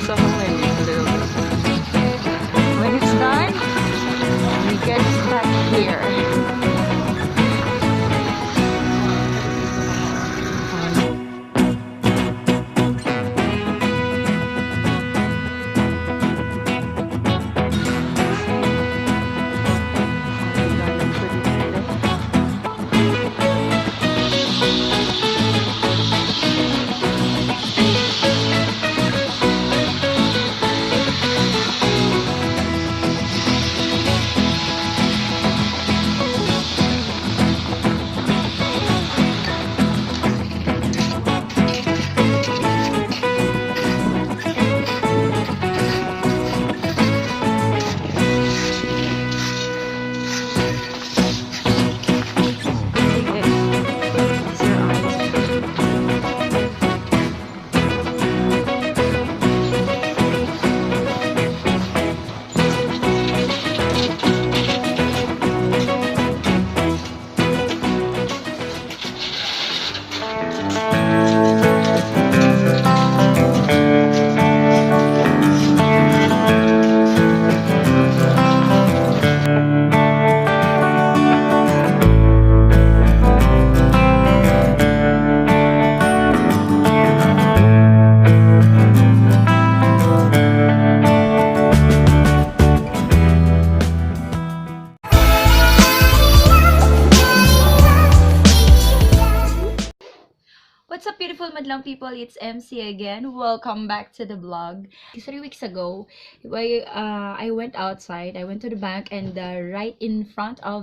There's a hole in it a little bit. When it's done, we get back here. What's up, beautiful Madlang people? It's MC again. Welcome back to the vlog. 3 weeks ago, I went outside. I went to the bank, and right in front or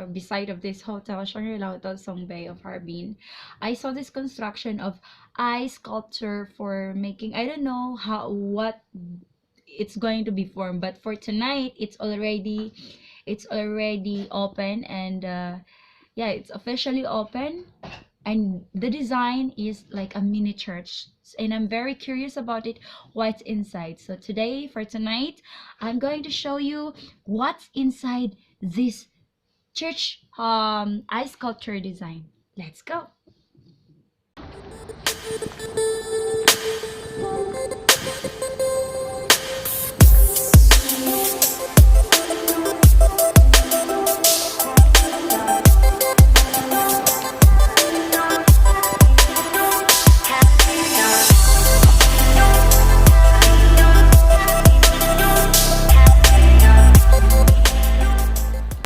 beside of this hotel, Shangri-La Hotel, Song Bay of Harbin, I saw this construction of ice sculpture for making. I don't know what it's going to be formed, but for tonight, it's already open, and yeah, it's officially open. And the design is like a mini church, and I'm very curious about it, what's inside. So today, for tonight, I'm going to show you what's inside this church ice sculpture design. Let's go.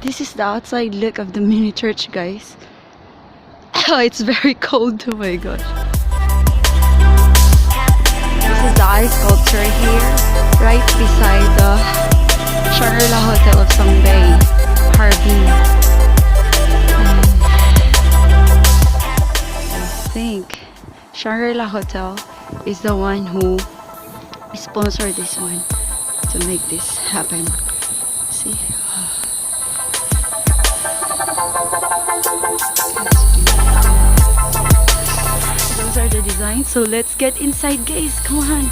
This is the outside look of the mini church, guys. Oh, it's very cold. Oh my gosh. This is the ice sculpture here, right beside the Shangri-La Hotel of Song Bay, Harbin. I think Shangri-La Hotel is the one who sponsored this one to make this happen. See? Those are the designs, so let's get inside, guys. Come on.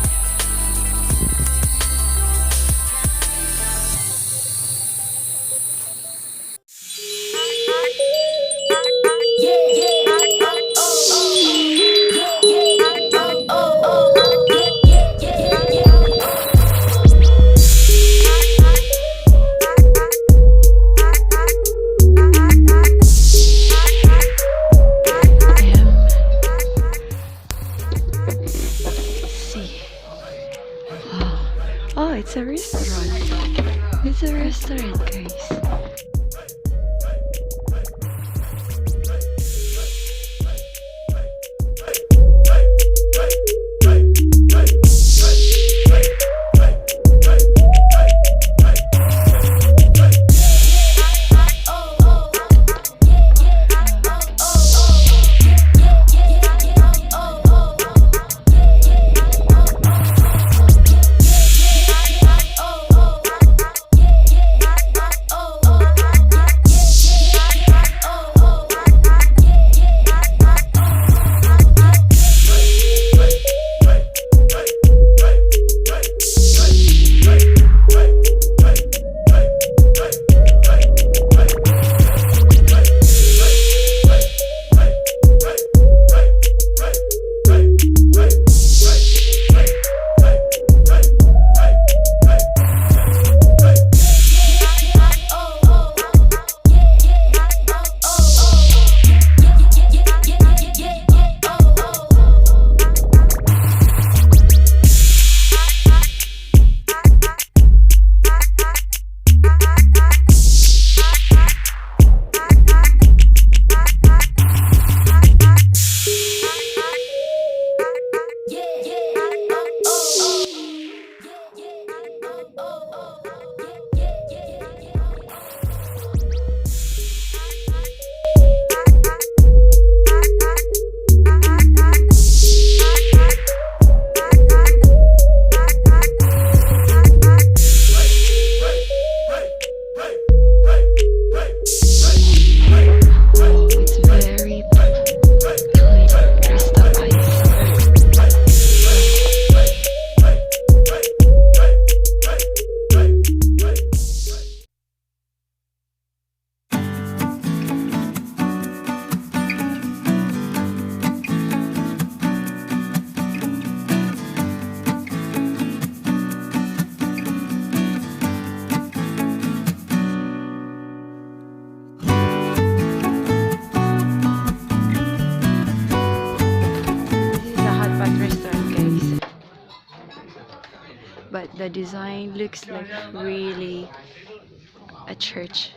Oh, it's a restaurant. It's a restaurant, guys. but the design looks like really a church.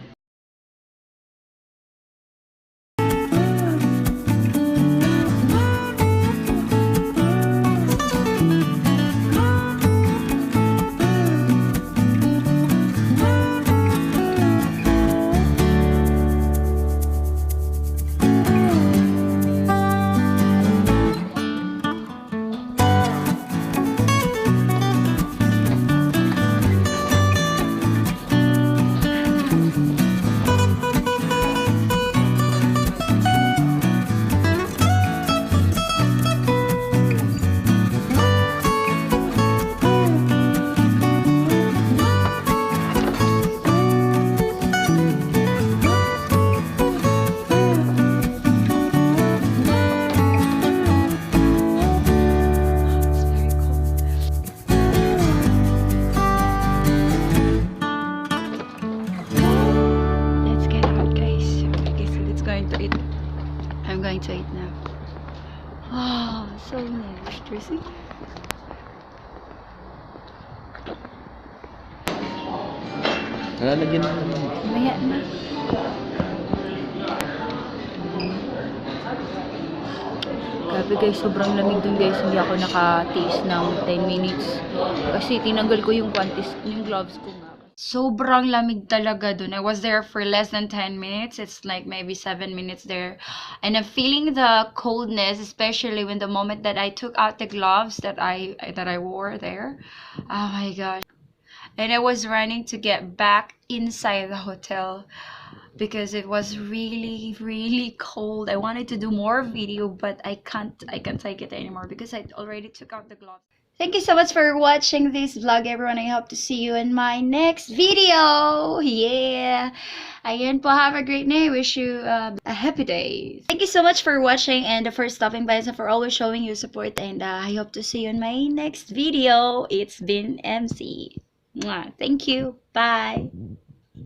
I'm going to eat now. Oh, so nice. Tracy? Lalagyan na naman. Maya na. Grabe guys, sobrang lamig dun guys. Hindi ako nakatiis ng 10 minutes. Kasi tinanggal ko yung gloves ko nga. Sobrang lamig talaga dun. I was there for less than 10 minutes. It's like maybe 7 minutes there. And I'm feeling the coldness, especially when the moment that I took out the gloves that I wore there. Oh my gosh. And I was running to get back inside the hotel because it was really, really cold. I wanted to do more video, but I can't take it anymore because I already took out the gloves. Thank you so much for watching this vlog, everyone. I hope to see you in my next video. Yeah. Ayan po. Have a great day. Wish you a happy day. Thank you so much for watching and for stopping by and for always showing your support. And I hope to see you in my next video. It's been MC. Mwah. Thank you. Bye.